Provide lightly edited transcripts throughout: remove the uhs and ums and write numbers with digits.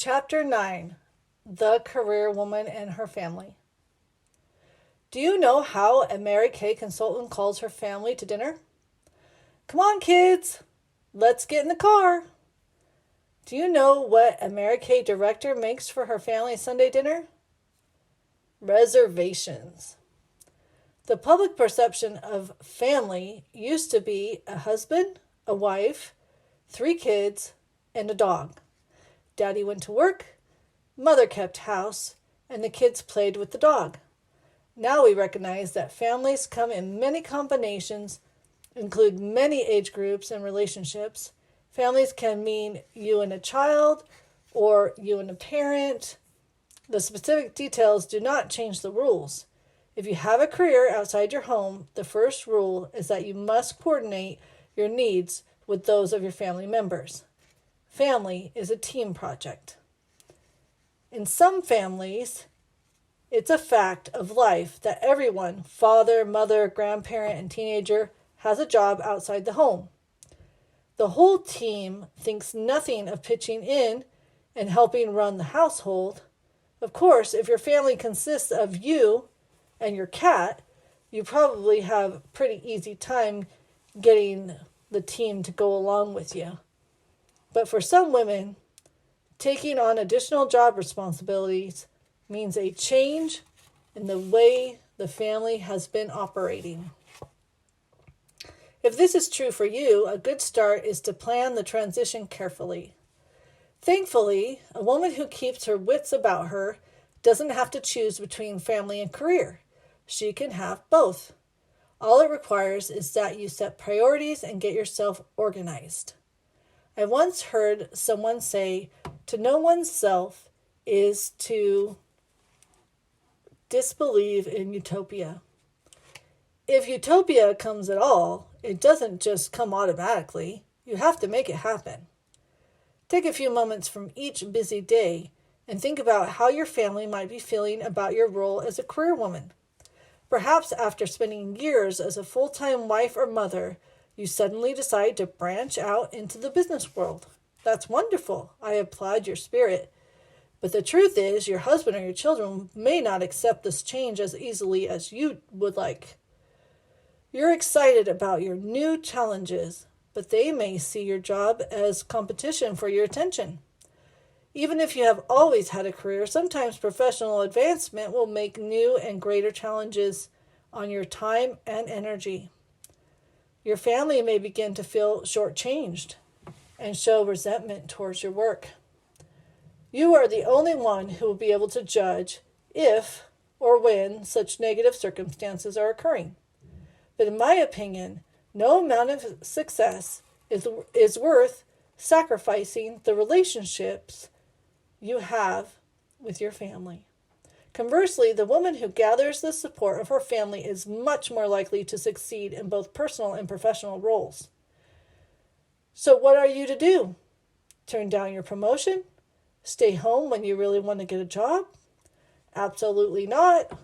Chapter 9: The Career Woman and Her Family. Do you know how a Mary Kay consultant calls her family to dinner? Come on, kids, let's get in the car. Do you know what a Mary Kay director makes for her family Sunday dinner? Reservations. The public perception of family used to be a husband, a wife, 3 kids, and a dog. Daddy went to work, mother kept house, and the kids played with the dog. Now we recognize that families come in many combinations, include many age groups and relationships. Families can mean you and a child, or you and a parent. The specific details do not change the rules. If you have a career outside your home, the first rule is that you must coordinate your needs with those of your family members. Family is a team project. In some families, it's a fact of life that everyone, father, mother, grandparent, and teenager, has a job outside the home. The whole team thinks nothing of pitching in and helping run the household. Of course, if your family consists of you and your cat, you probably have a pretty easy time getting the team to go along with you. But for some women, taking on additional job responsibilities means a change in the way the family has been operating. If this is true for you, a good start is to plan the transition carefully. Thankfully, a woman who keeps her wits about her doesn't have to choose between family and career. She can have both. All it requires is that you set priorities and get yourself organized. I once heard someone say, to know oneself is to disbelieve in utopia. If utopia comes at all, it doesn't just come automatically. You have to make it happen. Take a few moments from each busy day and think about how your family might be feeling about your role as a career woman. Perhaps after spending years as a full-time wife or mother, you suddenly decide to branch out into the business world. That's wonderful. I applaud your spirit. But the truth is, your husband or your children may not accept this change as easily as you would like. You're excited about your new challenges, but they may see your job as competition for your attention. Even if you have always had a career, sometimes professional advancement will make new and greater challenges on your time and energy. Your family may begin to feel shortchanged and show resentment towards your work. You are the only one who will be able to judge if or when such negative circumstances are occurring. But in my opinion, no amount of success is worth sacrificing the relationships you have with your family. Conversely, the woman who gathers the support of her family is much more likely to succeed in both personal and professional roles. So what are you to do? Turn down your promotion? Stay home when you really want to get a job? Absolutely not.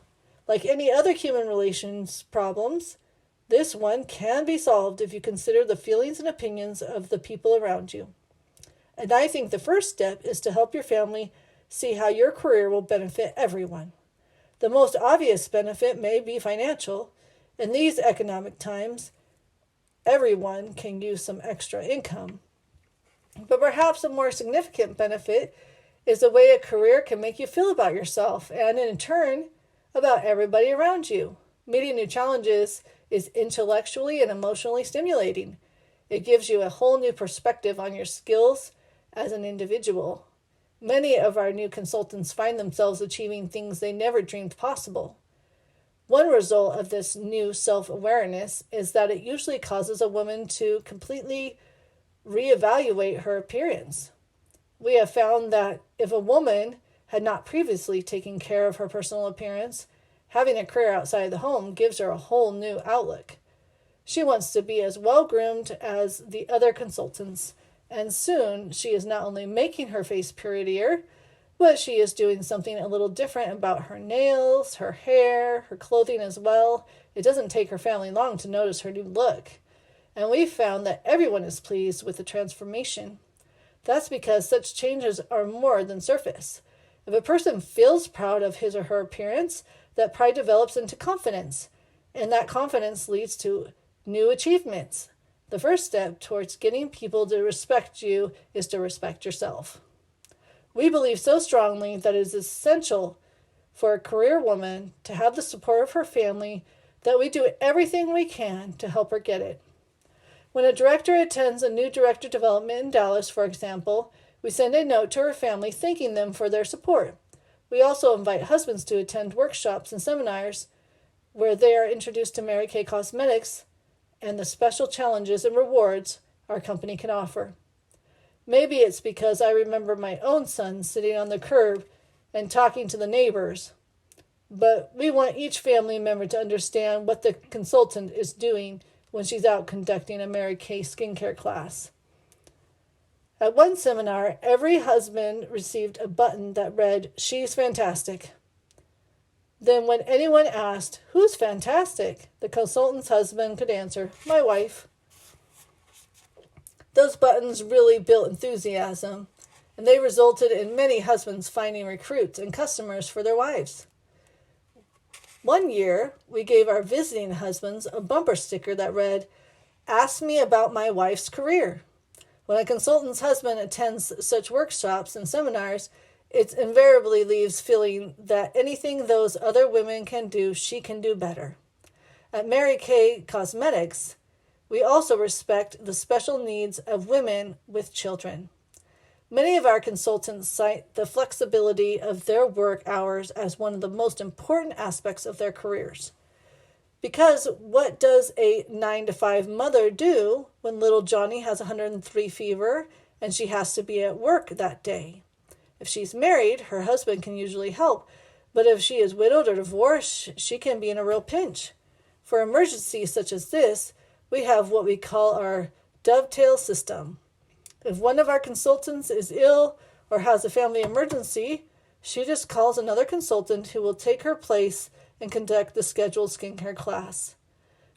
Like any other human relations problems, this one can be solved if you consider the feelings and opinions of the people around you. And I think the first step is to help your family see how your career will benefit everyone. The most obvious benefit may be financial. In these economic times, everyone can use some extra income. But perhaps a more significant benefit is the way a career can make you feel about yourself and, in turn, about everybody around you. Meeting new challenges is intellectually and emotionally stimulating. It gives you a whole new perspective on your skills as an individual. Many of our new consultants find themselves achieving things they never dreamed possible. One result of this new self-awareness is that it usually causes a woman to completely reevaluate her appearance. We have found that if a woman had not previously taken care of her personal appearance, having a career outside the home gives her a whole new outlook. She wants to be as well-groomed as the other consultants, and soon she is not only making her face prettier, but she is doing something a little different about her nails, her hair, her clothing as well. It doesn't take her family long to notice her new look. And we've found that everyone is pleased with the transformation. That's because such changes are more than surface. If a person feels proud of his or her appearance, that pride develops into confidence, and that confidence leads to new achievements. The first step towards getting people to respect you is to respect yourself. We believe so strongly that it is essential for a career woman to have the support of her family that we do everything we can to help her get it. When a director attends a new director development in Dallas, for example, we send a note to her family thanking them for their support. We also invite husbands to attend workshops and seminars where they are introduced to Mary Kay Cosmetics and the special challenges and rewards our company can offer. Maybe it's because I remember my own son sitting on the curb and talking to the neighbors, but we want each family member to understand what the consultant is doing when she's out conducting a Mary Kay skincare class. At one seminar, every husband received a button that read, "She's fantastic." Then when anyone asked, "Who's fantastic?" the consultant's husband could answer, "My wife." Those buttons really built enthusiasm, and they resulted in many husbands finding recruits and customers for their wives. One year, we gave our visiting husbands a bumper sticker that read, "Ask me about my wife's career." When a consultant's husband attends such workshops and seminars, it invariably leaves feeling that anything those other women can do, she can do better. At Mary Kay Cosmetics, we also respect the special needs of women with children. Many of our consultants cite the flexibility of their work hours as one of the most important aspects of their careers. Because what does a 9-to-5 mother do when little Johnny has 103 fever and she has to be at work that day? If she's married, her husband can usually help, but if she is widowed or divorced, she can be in a real pinch. For emergencies such as this, we have what we call our dovetail system. If one of our consultants is ill or has a family emergency, she just calls another consultant who will take her place and conduct the scheduled skincare class.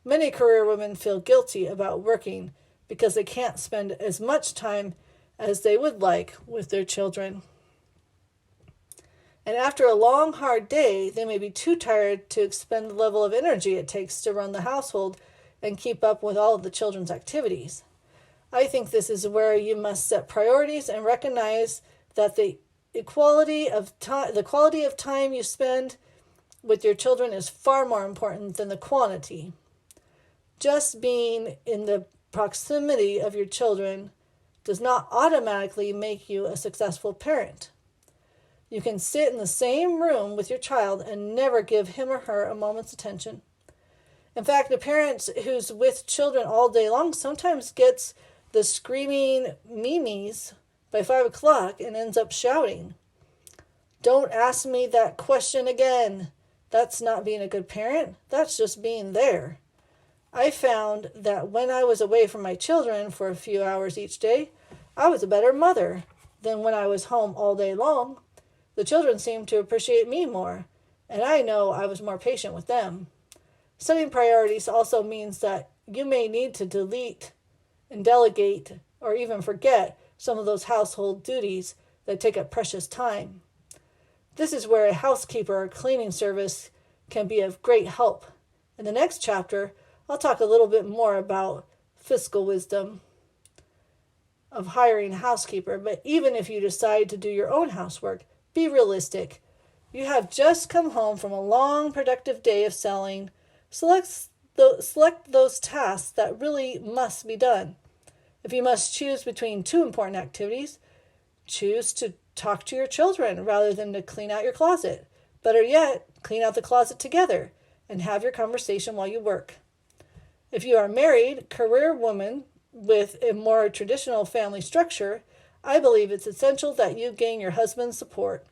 Many career women feel guilty about working because they can't spend as much time as they would like with their children. And after a long, hard day, they may be too tired to expend the level of energy it takes to run the household and keep up with all of the children's activities. I think this is where you must set priorities and recognize that the quality of time you spend with your children is far more important than the quantity. Just being in the proximity of your children does not automatically make you a successful parent. You can sit in the same room with your child and never give him or her a moment's attention. In fact, a parent who's with children all day long sometimes gets the screaming memes by 5 o'clock and ends up shouting. "Don't ask me that question again." That's not being a good parent. That's just being there. I found that when I was away from my children for a few hours each day, I was a better mother than when I was home all day long. The children seemed to appreciate me more, and I know I was more patient with them. Setting priorities also means that you may need to delete and delegate or even forget some of those household duties that take up precious time. This is where a housekeeper or cleaning service can be of great help. In the next chapter, I'll talk a little bit more about fiscal wisdom of hiring a housekeeper, but even if you decide to do your own housework, be realistic. You have just come home from a long, productive day of selling. Select those tasks that really must be done. If you must choose between two important activities, choose to talk to your children rather than to clean out your closet. Better yet, clean out the closet together and have your conversation while you work. If you are married, career woman with a more traditional family structure, I believe it's essential that you gain your husband's support.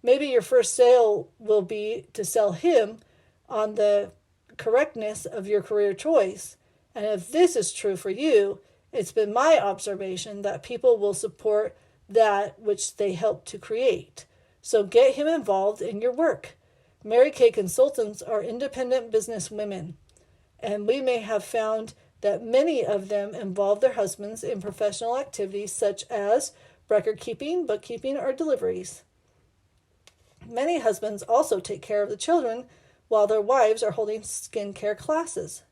Maybe your first sale will be to sell him on the correctness of your career choice. And if this is true for you, it's been my observation that people will support that which they help to create. So get him involved in your work. Mary Kay consultants are independent business women, and we may have found that many of them involve their husbands in professional activities such as record keeping, bookkeeping, or deliveries. Many husbands also take care of the children while their wives are holding skincare classes.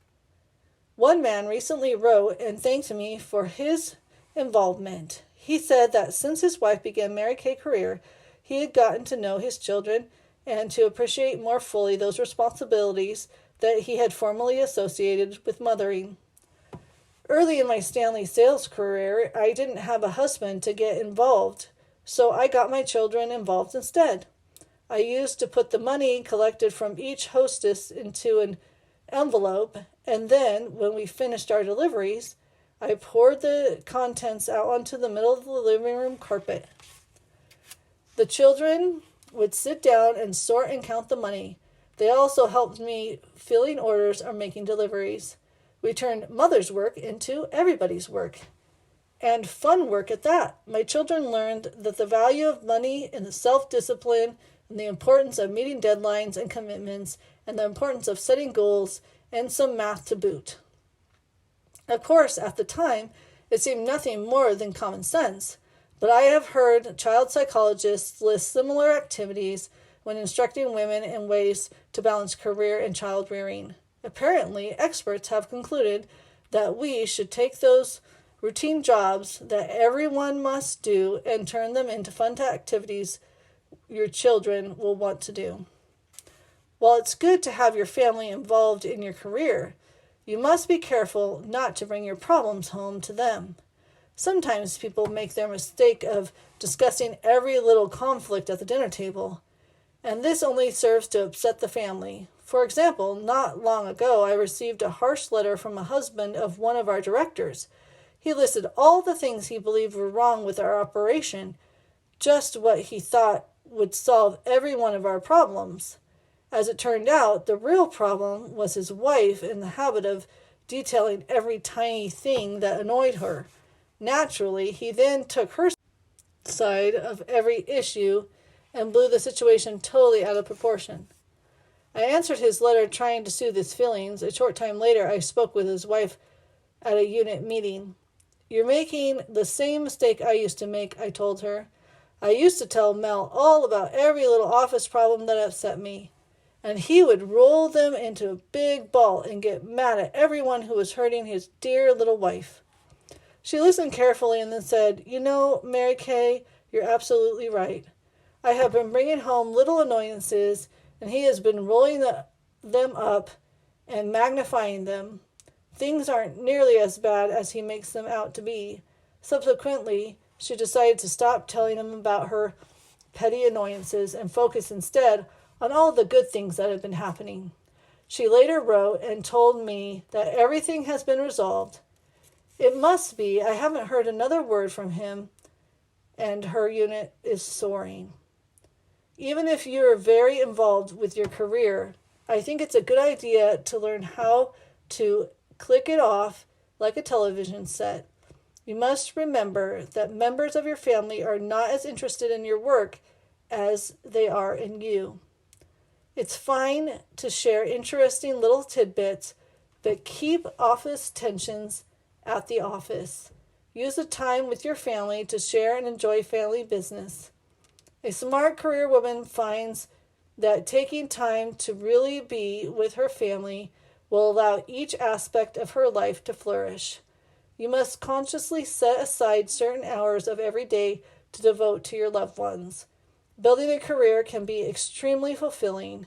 One man recently wrote and thanked me for his involvement. He said that since his wife began Mary Kay career, he had gotten to know his children and to appreciate more fully those responsibilities that he had formerly associated with mothering. Early in my Stanley sales career, I didn't have a husband to get involved, so I got my children involved instead. I used to put the money collected from each hostess into an envelope, and then, when we finished our deliveries, I poured the contents out onto the middle of the living room carpet. The children would sit down and sort and count the money. They also helped me filling orders or making deliveries. We turned mother's work into everybody's work. And fun work at that. My children learned that the value of money and the self-discipline and the importance of meeting deadlines and commitments and the importance of setting goals and some math to boot. Of course, at the time, it seemed nothing more than common sense, but I have heard child psychologists list similar activities when instructing women in ways to balance career and child rearing. Apparently, experts have concluded that we should take those routine jobs that everyone must do and turn them into fun activities your children will want to do. While it's good to have your family involved in your career, you must be careful not to bring your problems home to them. Sometimes people make their mistake of discussing every little conflict at the dinner table, and this only serves to upset the family. For example, not long ago, I received a harsh letter from a husband of one of our directors. He listed all the things he believed were wrong with our operation, just what he thought would solve every one of our problems. As it turned out, the real problem was his wife in the habit of detailing every tiny thing that annoyed her. Naturally, he then took her side of every issue and blew the situation totally out of proportion. I answered his letter trying to soothe his feelings. A short time later, I spoke with his wife at a unit meeting. "You're making the same mistake I used to make," I told her. "I used to tell Mel all about every little office problem that upset me, and he would roll them into a big ball and get mad at everyone who was hurting his dear little wife." She listened carefully and then said, "You know, Mary Kay, you're absolutely right. I have been bringing home little annoyances, and he has been rolling them up and magnifying them. Things aren't nearly as bad as he makes them out to be." Subsequently, she decided to stop telling him about her petty annoyances and focus instead on all the good things that had been happening. She later wrote and told me that everything has been resolved. It must be. I haven't heard another word from him, and her unit is soaring. Even if you're very involved with your career, I think it's a good idea to learn how to click it off like a television set. You must remember that members of your family are not as interested in your work as they are in you. It's fine to share interesting little tidbits, but keep office tensions at the office. Use the time with your family to share and enjoy family business. A smart career woman finds that taking time to really be with her family will allow each aspect of her life to flourish. You must consciously set aside certain hours of every day to devote to your loved ones. Building a career can be extremely fulfilling.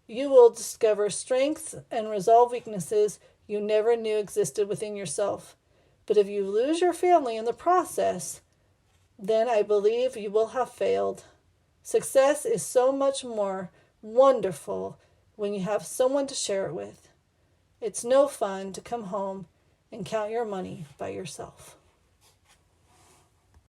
You will discover strengths and resolve weaknesses you never knew existed within yourself. But if you lose your family in the process, then I believe you will have failed. Success is so much more wonderful when you have someone to share it with. It's no fun to come home and count your money by yourself.